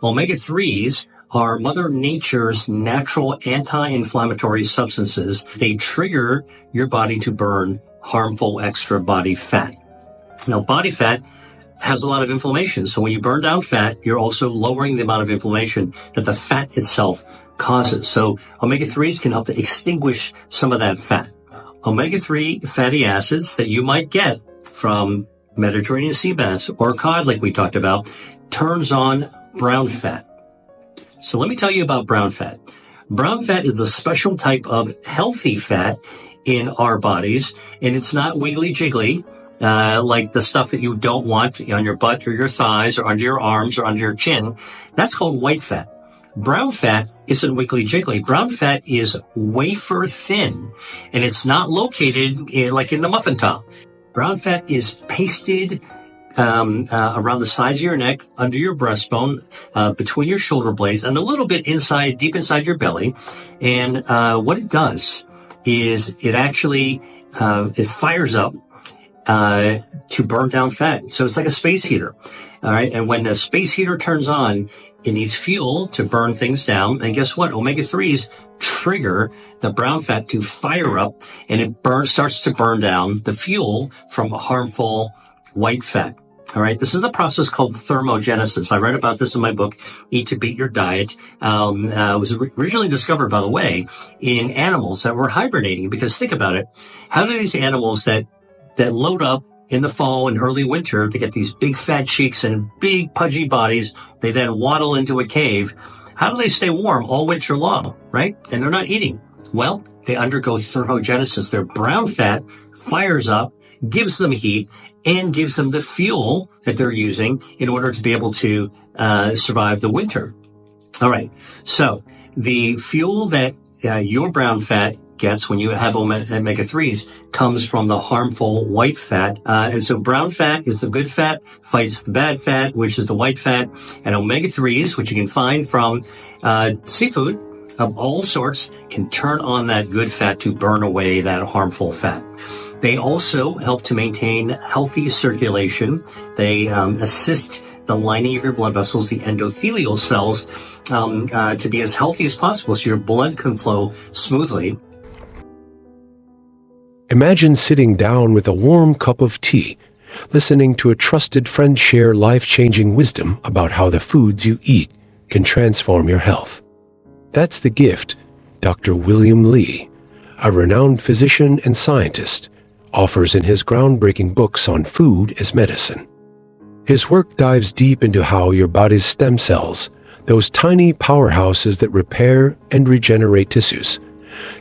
Omega-3s are Mother Nature's natural anti-inflammatory substances. They trigger your body to burn harmful extra body fat. Now, body fat has a lot of inflammation. So when you burn down fat, you're also lowering the amount of inflammation that the fat itself causes. So omega-3s can help to extinguish some of that fat. Omega-3 fatty acids that you might get from Mediterranean sea bass or cod, like we talked about, turns on brown fat. So let me tell you about brown fat. Brown fat is a special type of healthy fat in our bodies, and it's not wiggly jiggly, like the stuff that you don't want on your butt or your thighs or under your arms or under your chin. That's called white fat. Brown fat isn't wiggly jiggly. Brown fat is wafer thin, and it's not located like in the muffin top. Brown fat is pasted around the sides of your neck, under your breastbone, between your shoulder blades, and a little bit inside, deep inside your belly. And what it does is it actually it fires up to burn down fat. So it's like a space heater. All right. And when a space heater turns on, it needs fuel to burn things down. And guess what? Omega-3s trigger the brown fat to fire up, and it starts to burn down the fuel from harmful white fat. All right. This is a process called thermogenesis. I read about this in my book, Eat to Beat Your Diet. It was originally discovered, by the way, in animals that were hibernating. Because think about it. How do these animals that load up in the fall and early winter, they get these big fat cheeks and big pudgy bodies. They then waddle into a cave. How do they stay warm all winter long, right? And they're not eating. Well, they undergo thermogenesis. Their brown fat fires up, gives them heat, and gives them the fuel that they're using in order to be able to survive the winter. All right. So the fuel that your brown fat gets when you have omega-3s comes from the harmful white fat. And so brown fat is the good fat, fights the bad fat, which is the white fat. And omega-3s, which you can find from seafood of all sorts, can turn on that good fat to burn away that harmful fat. They also help to maintain healthy circulation. They assist the lining of your blood vessels, the endothelial cells, to be as healthy as possible so your blood can flow smoothly. Imagine sitting down with a warm cup of tea, listening to a trusted friend share life-changing wisdom about how the foods you eat can transform your health. That's the gift Dr. William Li, a renowned physician and scientist, offers in his groundbreaking books on food as medicine. His work dives deep into how your body's stem cells, those tiny powerhouses that repair and regenerate tissues,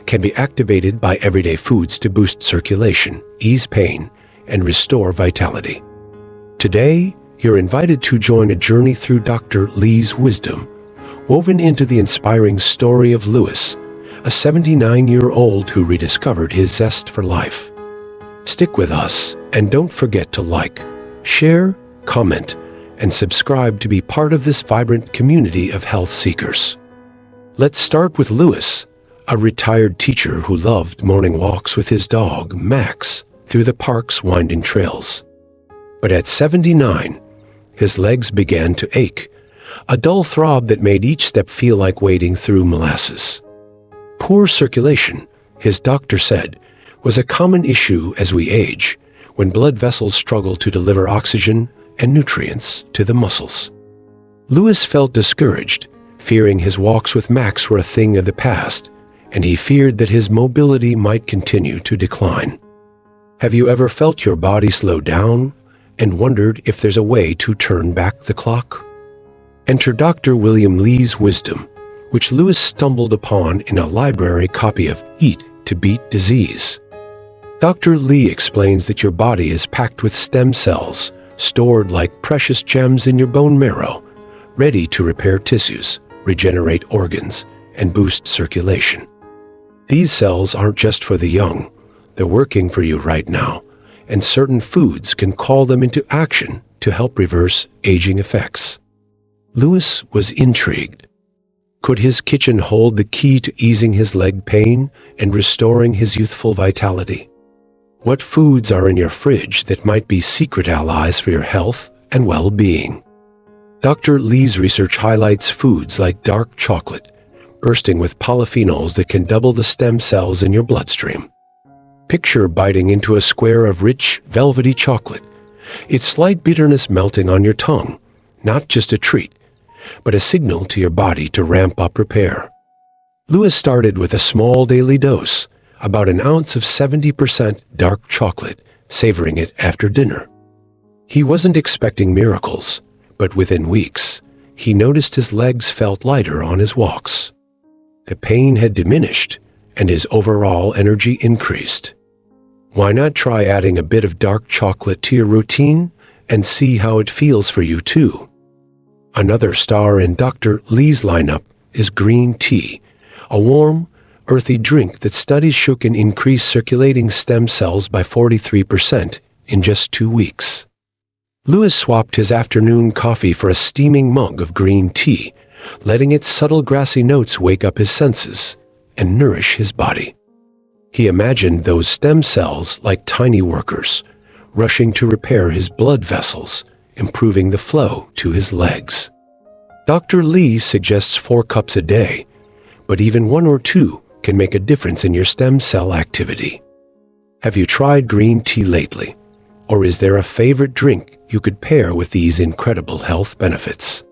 can be activated by everyday foods to boost circulation, ease pain, and restore vitality. Today, you're invited to join a journey through Dr. Li's wisdom, woven into the inspiring story of Louis, a 79-year-old who rediscovered his zest for life. Stick with us, and don't forget to like, share, comment, and subscribe to be part of this vibrant community of health seekers. Let's start with Louis, a retired teacher who loved morning walks with his dog, Max, through the park's winding trails. But at 79, his legs began to ache, a dull throb that made each step feel like wading through molasses. Poor circulation, his doctor said, was a common issue as we age, when blood vessels struggle to deliver oxygen and nutrients to the muscles. Louis felt discouraged, fearing his walks with Max were a thing of the past, and he feared that his mobility might continue to decline. Have you ever felt your body slow down and wondered if there's a way to turn back the clock? Enter Dr. William Li's wisdom, which Louis stumbled upon in a library copy of Eat to Beat Disease. Dr. Li explains that your body is packed with stem cells, stored like precious gems in your bone marrow, ready to repair tissues, regenerate organs, and boost circulation. These cells aren't just for the young, they're working for you right now, and certain foods can call them into action to help reverse aging effects. Louis was intrigued. Could his kitchen hold the key to easing his leg pain and restoring his youthful vitality? What foods are in your fridge that might be secret allies for your health and well-being? Dr. Lee's research highlights foods like dark chocolate, bursting with polyphenols that can double the stem cells in your bloodstream. Picture biting into a square of rich, velvety chocolate, its slight bitterness melting on your tongue, not just a treat, but a signal to your body to ramp up repair. Lewis started with a small daily dose, about an ounce of 70% dark chocolate, savoring it after dinner. He wasn't expecting miracles, but within weeks, he noticed his legs felt lighter on his walks. The pain had diminished, and his overall energy increased. Why not try adding a bit of dark chocolate to your routine and see how it feels for you too? Another star in Dr. Lee's lineup is green tea, a warm, earthy drink that studies show can increase circulating stem cells by 43% in just 2 weeks. Lewis swapped his afternoon coffee for a steaming mug of green tea, letting its subtle grassy notes wake up his senses and nourish his body. He imagined those stem cells like tiny workers, rushing to repair his blood vessels, improving the flow to his legs. Dr. Lee suggests 4 cups a day, but even 1 or 2 can make a difference in your stem cell activity. Have you tried green tea lately? Or is there a favorite drink you could pair with these incredible health benefits?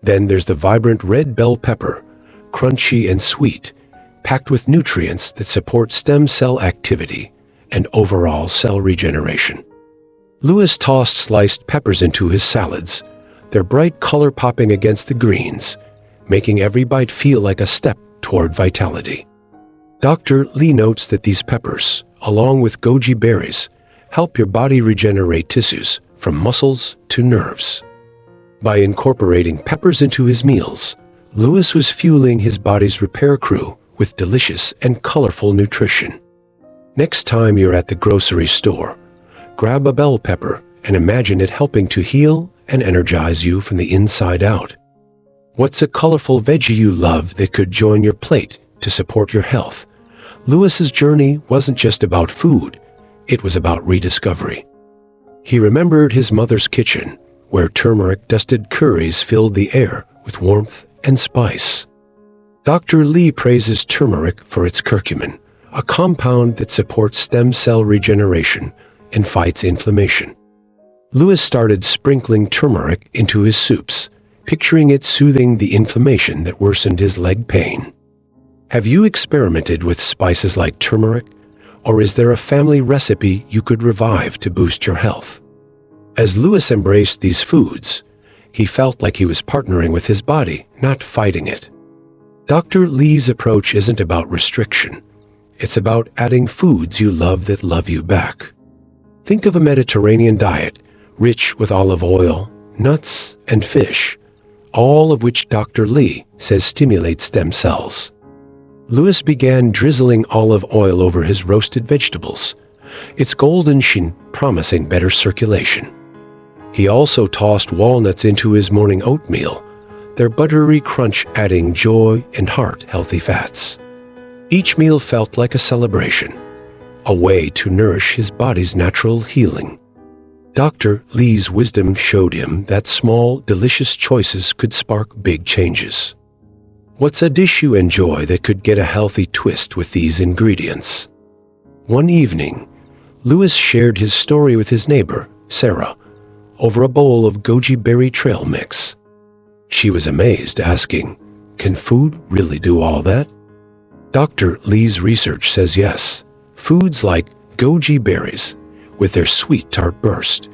Then there's the vibrant red bell pepper, crunchy and sweet, packed with nutrients that support stem cell activity and overall cell regeneration. Lewis tossed sliced peppers into his salads, their bright color popping against the greens, making every bite feel like a step toward vitality. Dr. Lee notes that these peppers, along with goji berries, help your body regenerate tissues from muscles to nerves. By incorporating peppers into his meals, Lewis was fueling his body's repair crew with delicious and colorful nutrition. Next time you're at the grocery store, grab a bell pepper and imagine it helping to heal and energize you from the inside out. What's a colorful veggie you love that could join your plate to support your health? Lewis's journey wasn't just about food, it was about rediscovery. He remembered his mother's kitchen, where turmeric-dusted curries filled the air with warmth and spice. Dr. Lee praises turmeric for its curcumin, a compound that supports stem cell regeneration and fights inflammation. Lewis started sprinkling turmeric into his soups, picturing it soothing the inflammation that worsened his leg pain. Have you experimented with spices like turmeric, or is there a family recipe you could revive to boost your health? As Lewis embraced these foods, he felt like he was partnering with his body, not fighting it. Dr. Lee's approach isn't about restriction. It's about adding foods you love that love you back. Think of a Mediterranean diet, rich with olive oil, nuts, and fish, all of which Dr. Lee says stimulate stem cells. Lewis began drizzling olive oil over his roasted vegetables, its golden sheen promising better circulation. He also tossed walnuts into his morning oatmeal, their buttery crunch adding joy and heart-healthy fats. Each meal felt like a celebration, a way to nourish his body's natural healing. Dr. Lee's wisdom showed him that small, delicious choices could spark big changes. What's a dish you enjoy that could get a healthy twist with these ingredients? One evening, Lewis shared his story with his neighbor, Sarah, over a bowl of goji berry trail mix. She was amazed, asking, "Can food really do all that?" Dr. Lee's research says yes. Foods like goji berries, with their sweet tart burst,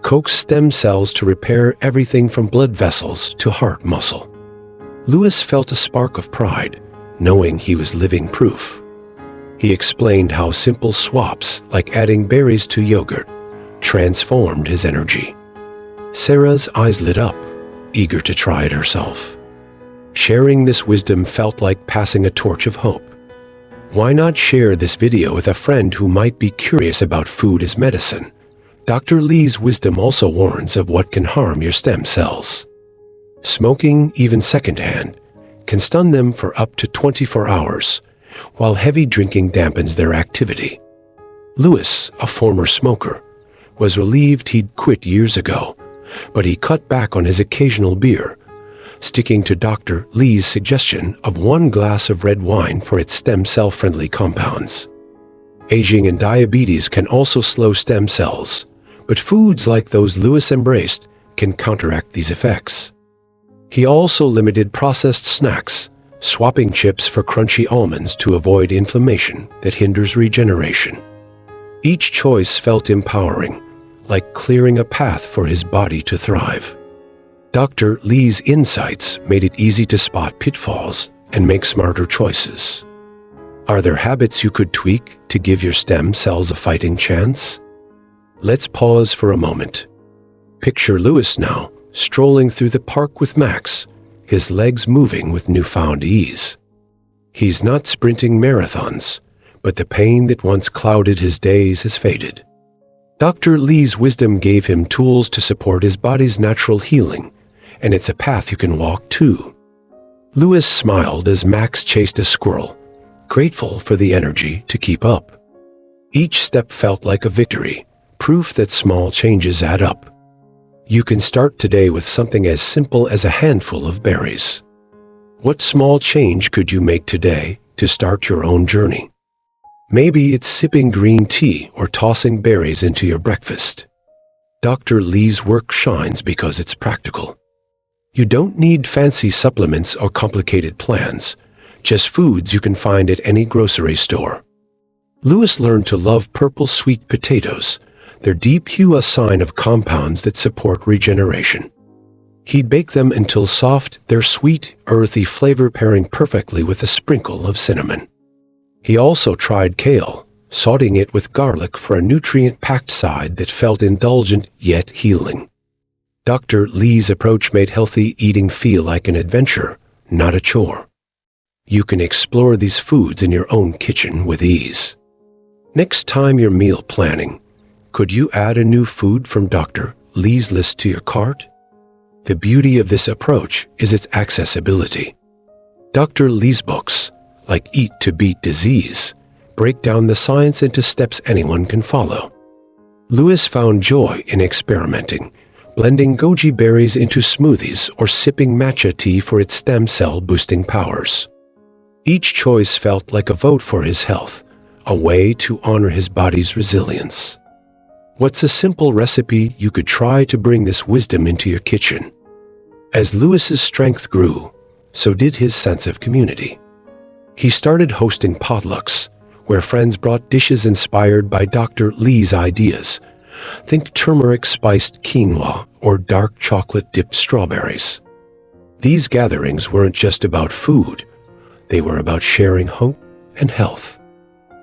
coax stem cells to repair everything from blood vessels to heart muscle. Lewis felt a spark of pride, knowing he was living proof. He explained how simple swaps, like adding berries to yogurt, transformed his energy. Sarah's eyes lit up, eager to try it herself. Sharing this wisdom felt like passing a torch of hope. Why not share this video with a friend who might be curious about food as medicine? Dr. Lee's wisdom also warns of what can harm your stem cells. Smoking, even secondhand, can stun them for up to 24 hours, while heavy drinking dampens their activity. Lewis, a former smoker, was relieved he'd quit years ago, but he cut back on his occasional beer, sticking to Dr. Lee's suggestion of 1 glass of red wine for its stem cell-friendly compounds. Aging and diabetes can also slow stem cells, but foods like those Lewis embraced can counteract these effects. He also limited processed snacks, swapping chips for crunchy almonds to avoid inflammation that hinders regeneration. Each choice felt empowering, like clearing a path for his body to thrive. Dr. Lee's insights made it easy to spot pitfalls and make smarter choices. Are there habits you could tweak to give your stem cells a fighting chance? Let's pause for a moment. Picture Lewis now, strolling through the park with Max, his legs moving with newfound ease. He's not sprinting marathons, but the pain that once clouded his days has faded. Dr. Lee's wisdom gave him tools to support his body's natural healing, and it's a path you can walk too. Lewis smiled as Max chased a squirrel, grateful for the energy to keep up. Each step felt like a victory, proof that small changes add up. You can start today with something as simple as a handful of berries. What small change could you make today to start your own journey? Maybe it's sipping green tea or tossing berries into your breakfast. Dr. Lee's work shines because it's practical. You don't need fancy supplements or complicated plans, just foods you can find at any grocery store. Lewis learned to love purple sweet potatoes, their deep hue a sign of compounds that support regeneration. He'd bake them until soft, their sweet, earthy flavor pairing perfectly with a sprinkle of cinnamon. He also tried kale, sauteing it with garlic for a nutrient-packed side that felt indulgent yet healing. Dr. Lee's approach made healthy eating feel like an adventure, not a chore. You can explore these foods in your own kitchen with ease. Next time you're meal planning, could you add a new food from Dr. Lee's list to your cart? The beauty of this approach is its accessibility. Dr. Lee's books, like Eat to Beat Disease, break down the science into steps anyone can follow. Lewis found joy in experimenting, blending goji berries into smoothies or sipping matcha tea for its stem cell boosting powers. Each choice felt like a vote for his health, a way to honor his body's resilience. What's a simple recipe you could try to bring this wisdom into your kitchen? As Lewis's strength grew, so did his sense of community. He started hosting potlucks, where friends brought dishes inspired by Dr. Lee's ideas. Think turmeric-spiced quinoa or dark chocolate-dipped strawberries. These gatherings weren't just about food. They were about sharing hope and health.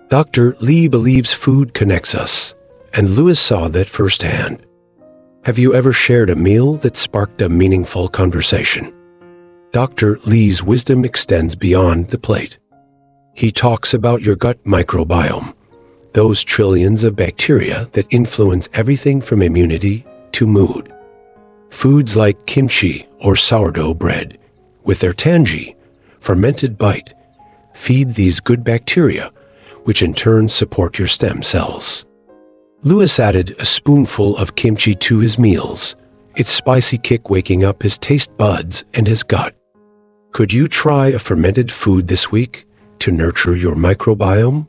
Dr. Lee believes food connects us, and Lewis saw that firsthand. Have you ever shared a meal that sparked a meaningful conversation? Dr. Lee's wisdom extends beyond the plate. He talks about your gut microbiome, those trillions of bacteria that influence everything from immunity to mood. Foods like kimchi or sourdough bread, with their tangy, fermented bite, feed these good bacteria, which in turn support your stem cells. Lewis added a spoonful of kimchi to his meals, its spicy kick waking up his taste buds and his gut. Could you try a fermented food this week to nurture your microbiome?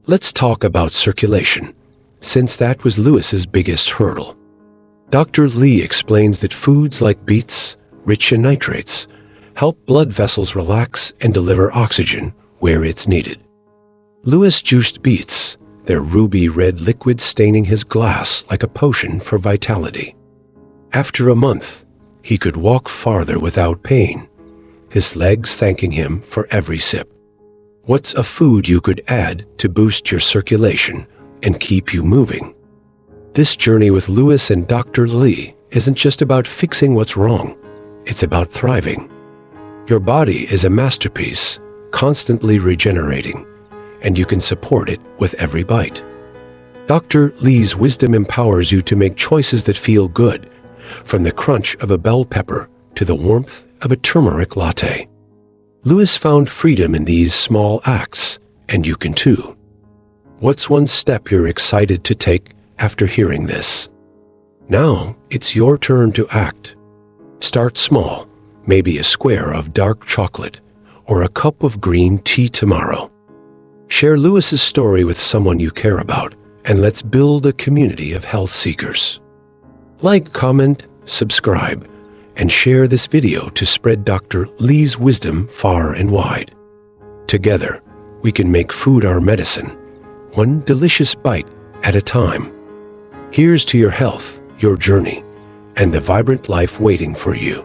Let's talk about circulation, since that was Lewis's biggest hurdle. Dr. Lee explains that foods like beets, rich in nitrates, help blood vessels relax and deliver oxygen where it's needed. Lewis juiced beets, their ruby red liquid staining his glass like a potion for vitality. After a month, he could walk farther without pain, his legs thanking him for every sip. What's a food you could add to boost your circulation and keep you moving? This journey with Lewis and Dr. Lee isn't just about fixing what's wrong, it's about thriving. Your body is a masterpiece, constantly regenerating, and you can support it with every bite. Dr. Lee's wisdom empowers you to make choices that feel good, from the crunch of a bell pepper to the warmth of a turmeric latte. Lewis found freedom in these small acts, and you can too. What's one step you're excited to take after hearing this? Now it's your turn to act. Start small, maybe a square of dark chocolate or a cup of green tea tomorrow. Share Lewis's story with someone you care about, and let's build a community of health seekers. Like, comment, subscribe, and share this video to spread Dr. Lee's wisdom far and wide. Together, we can make food our medicine, one delicious bite at a time. Here's to your health, your journey, and the vibrant life waiting for you.